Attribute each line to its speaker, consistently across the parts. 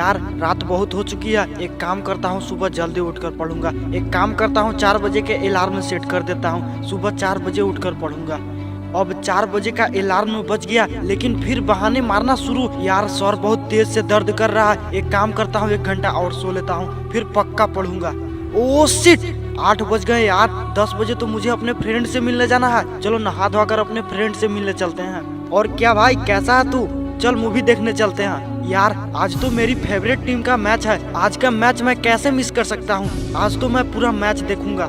Speaker 1: यार रात बहुत हो चुकी है, एक काम करता हूँ सुबह जल्दी उठकर पढ़ूंगा। एक काम करता हूँ 4 बजे के अलार्म सेट कर देता हूँ, सुबह 4 बजे उठकर पढ़ूंगा। अब 4 बजे का अलार्म बज गया, लेकिन फिर बहाने मारना शुरू। यार सर बहुत तेज से दर्द कर रहा है, एक काम करता हूँ 1 घंटा और सो लेता हूँ, फिर पक्का पढ़ूंगा। ओ शिट, 8 बज गए यार। 10 बजे तो मुझे अपने फ्रेंड से मिलने जाना है। चलो नहा धोकर अपने फ्रेंड से मिलने चलते हैं। और क्या भाई, कैसा है तू? चल मूवी देखने चलते हैं। यार आज तो मेरी फेवरेट टीम का मैच है, आज का मैच मैं कैसे मिस कर सकता हूँ। आज तो मैं पूरा मैच देखूंगा।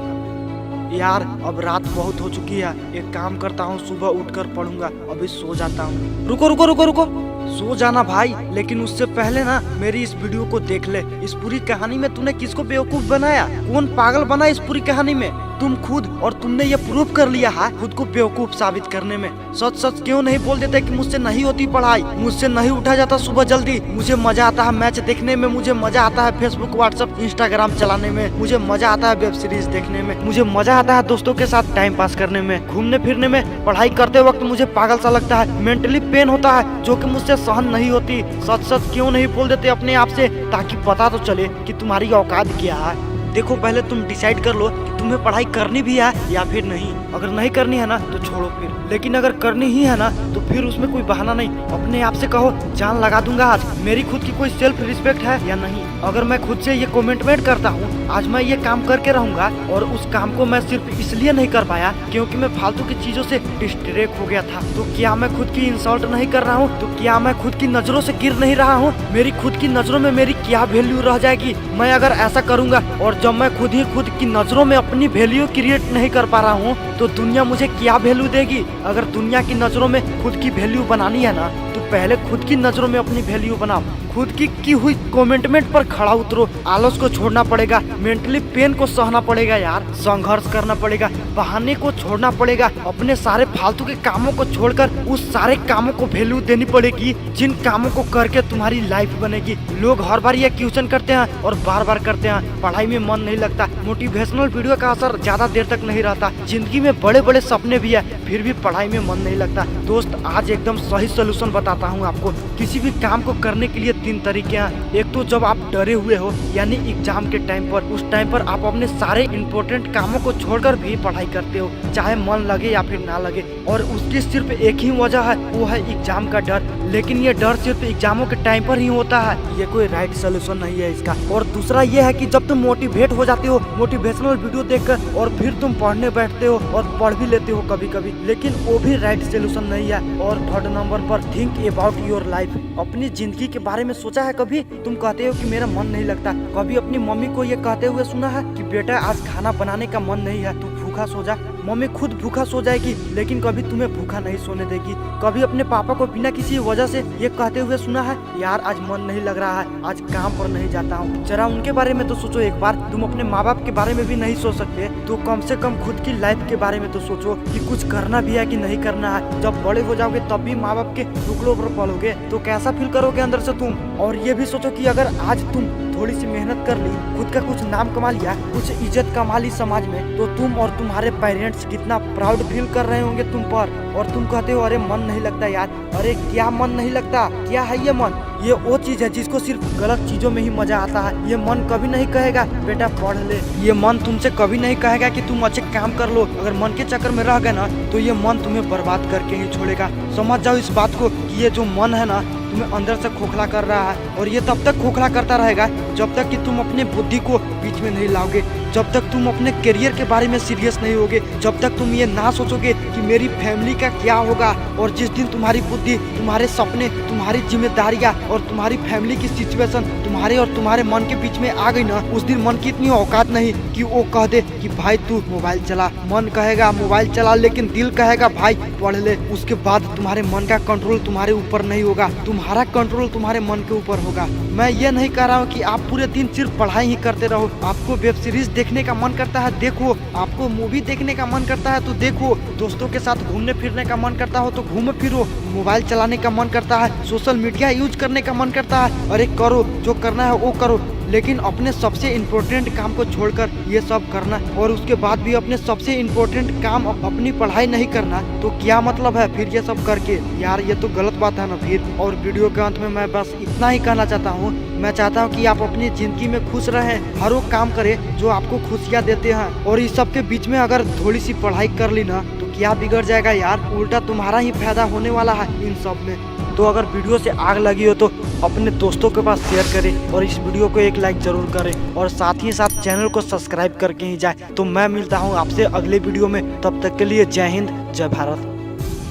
Speaker 1: यार अब रात बहुत हो चुकी है, एक काम करता हूँ सुबह उठकर पढ़ूंगा। अभी सो जाता हूँ। रुको रुको रुको रुको, सो जाना भाई, लेकिन उससे पहले ना मेरी इस वीडियो को देख ले। इस पूरी कहानी में तूने किसको बेवकूफ बनाया? कौन पागल बना इस पूरी कहानी में? तुम खुद, और तुमने ये प्रूव कर लिया है खुद को बेवकूफ साबित करने में। सच सच क्यों नहीं बोल देते कि मुझसे नहीं होती पढ़ाई, मुझसे नहीं उठा जाता सुबह जल्दी। मुझे मजा आता है मैच देखने में, मुझे मजा आता है फेसबुक व्हाट्सएप इंस्टाग्राम चलाने में, मुझे मजा आता है वेब सीरीज देखने में, मुझे मजा आता है दोस्तों के साथ टाइम पास करने में, घूमने फिरने में। पढ़ाई करते वक्त मुझे पागल सा लगता है, मेंटली पेन होता है जो कि मुझसे सहन नहीं होती। सच सच क्यों नहीं बोल देते अपने आप से, ताकि पता तो चले कि तुम्हारी औकात क्या है। देखो पहले तुम डिसाइड कर लो कि तुम्हें पढ़ाई करनी भी है या फिर नहीं। अगर नहीं करनी है ना तो छोड़ो फिर, लेकिन अगर करनी ही है ना तो फिर उसमें कोई बहाना नहीं। अपने आप से कहो जान लगा दूंगा आज। मेरी खुद की कोई सेल्फ रिस्पेक्ट है या नहीं? अगर मैं खुद से ये कमिटमेंट करता हूँ आज मैं ये काम करके रहूंगा, और उस काम को मैं सिर्फ इसलिए नहीं कर पाया क्योंकि मैं फालतू की चीजों से डिस्ट्रैक्ट हो गया था, तो क्या मैं खुद की इंसल्ट नहीं कर रहा हूँ? तो क्या मैं खुद की नजरों से गिर नहीं रहा हूँ? मेरी खुद की नजरों में मेरी क्या वैल्यू रह जाएगी मैं अगर ऐसा करूंगा? और जब मैं खुद ही खुद की नजरों में अपनी वैल्यू क्रिएट नहीं कर पा रहा हूँ तो दुनिया मुझे क्या वैल्यू देगी? अगर दुनिया की नजरों में खुद की वैल्यू बनानी है ना तो पहले खुद की नजरों में अपनी वैल्यू बनाओ। खुद की हुई कमिटमेंट पर खड़ा उतरो। आलस को छोड़ना पड़ेगा, मेंटली पेन को सहना पड़ेगा यार, संघर्ष करना पड़ेगा, बहाने को छोड़ना पड़ेगा। अपने सारे फालतू के कामों को छोड़कर उस सारे कामों को वैल्यू देनी पड़ेगी जिन कामों को करके तुम्हारी लाइफ बनेगी। लोग हर बार ये क्वेश्चन करते हैं और बार बार करते हैं, पढ़ाई में मन नहीं लगता। मोटिवेशनल वीडियो का असर ज्यादा देर तक नहीं रहता। जिंदगी में बड़े बड़े सपने भी है फिर भी पढ़ाई में मन नहीं लगता। दोस्त आज एकदम सही सोल्यूशन बताता हूँ आपको। किसी भी काम को करने के लिए 3 तरीके हैं। एक तो जब आप डरे हुए हो यानी एग्जाम के टाइम पर, उस टाइम पर आप अपने सारे इम्पोर्टेंट कामों को छोड़कर भी पढ़ाई करते हो, चाहे मन लगे या फिर ना लगे, और उसकी सिर्फ एक ही वजह है, वो है एग्जाम का डर। लेकिन ये डर सिर्फ एग्जामों के टाइम पर ही होता है, ये कोई राइट सोल्यूशन नहीं है इसका। और दूसरा ये है कि जब तुम मोटिवेट हो जाते हो मोटिवेशनल वीडियो देखकर और फिर तुम पढ़ने बैठते हो और पढ़ भी लेते हो कभी कभी, लेकिन वो भी राइट सोल्यूशन नहीं है। और 3rd नंबर पर थिंक अबाउट योर लाइफ। अपनी जिंदगी के बारे में सोचा है कभी? तुम कहते हो कि मेरा मन नहीं लगता, कभी अपनी मम्मी को ये कहते हुए सुना है कि बेटा आज खाना बनाने का मन नहीं है, तू भूखा सो जा? मम्मी खुद भूखा सो जाएगी लेकिन कभी तुम्हें भूखा नहीं सोने देगी। कभी अपने पापा को बिना किसी वजह से ये कहते हुए सुना है यार आज मन नहीं लग रहा है, आज काम पर नहीं जाता हूँ? जरा उनके बारे में तो सोचो एक बार। तुम अपने माँ बाप के बारे में भी नहीं सोच सकते तो कम से कम खुद की लाइफ के बारे में तो सोचो कि कुछ करना भी है कि नहीं करना है। जब बड़े हो जाओगे तब भी माँ बाप के टुकड़ों पर पलोगे तो कैसा फील करोगे अंदर से तुम? और ये भी सोचो कि अगर आज तुम थोड़ी सी मेहनत कर ली, खुद का कुछ नाम कमा लिया, कुछ इज्जत कमा ली समाज में, तो तुम और तुम्हारे पेरेंट्स कितना प्राउड फील कर रहे होंगे तुम पर। और तुम कहते हो अरे मन नहीं लगता यार। अरे क्या मन नहीं लगता? क्या है ये मन? ये वो चीज है जिसको सिर्फ गलत चीजों में ही मजा आता है। ये मन कभी नहीं कहेगा बेटा पढ़ ले। ये मन तुमसे कभी नहीं कहेगा कि तुम अच्छे काम कर लो। अगर मन के चक्कर में रह गए ना तो ये मन तुम्हें बर्बाद करके ही छोड़ेगा। समझ जाओ इस बात को कि ये जो मन है ना तुम्हें अंदर से खोखला कर रहा है, और ये तब तक खोखला करता रहेगा जब तक कि तुम अपने बुद्धि को बीच में नहीं लाओगे, जब तक तुम अपने करियर के बारे में सीरियस नहीं होगे, जब तक तुम ये ना सोचोगे कि मेरी फैमिली का क्या होगा। और जिस दिन तुम्हारी बुद्धि, तुम्हारे सपने, तुम्हारी जिम्मेदारियां और तुम्हारी फैमिली की सिचुएशन तुम्हारे और तुम्हारे मन के बीच में आ गई ना, उस दिन मन की इतनी औकात नहीं कि वो कह दे कि भाई तू मोबाइल चला। मन कहेगा मोबाइल चला, लेकिन दिल कहेगा भाई पढ़ ले। उसके बाद तुम्हारे मन का कंट्रोल तुम्हारे ऊपर नहीं होगा, तुम्हारा कंट्रोल तुम्हारे मन के ऊपर होगा। मैं ये नहीं कह रहा हूँ कि आप पूरे दिन सिर्फ पढ़ाई ही करते रहो। आपको वेब सीरीज देखने का मन करता है देखो, आपको मूवी देखने का मन करता है तो देखो, दोस्तों के साथ घूमने फिरने का मन करता हो तो घूमो फिरो, मोबाइल चलाने का मन करता है, सोशल मीडिया यूज करने का मन करता है, अरे करो, जो करना है वो करो। लेकिन अपने सबसे इम्पोर्टेंट काम को छोड़कर ये सब करना और उसके बाद भी अपने सबसे इम्पोर्टेंट काम अपनी पढ़ाई नहीं करना, तो क्या मतलब है फिर ये सब करके? यार ये तो गलत बात है ना फिर। और वीडियो के अंत में मैं बस इतना ही कहना चाहता हूँ, मैं चाहता हूँ कि आप अपनी जिंदगी में खुश रहें, हर वो काम करें जो आपको खुशियाँ देते हैं। और इस सब के बीच में अगर थोड़ी सी पढ़ाई कर ली ना तो क्या बिगड़ जाएगा यार, उल्टा तुम्हारा ही फायदा होने वाला है इन सब में। तो अगर वीडियो से आग लगी हो तो अपने दोस्तों के पास शेयर करें और इस वीडियो को एक लाइक जरूर करें और साथ ही साथ चैनल को सब्सक्राइब करके ही जाए। तो मैं मिलता हूँ आपसे अगले वीडियो में, तब तक के लिए जय हिंद जय भारत।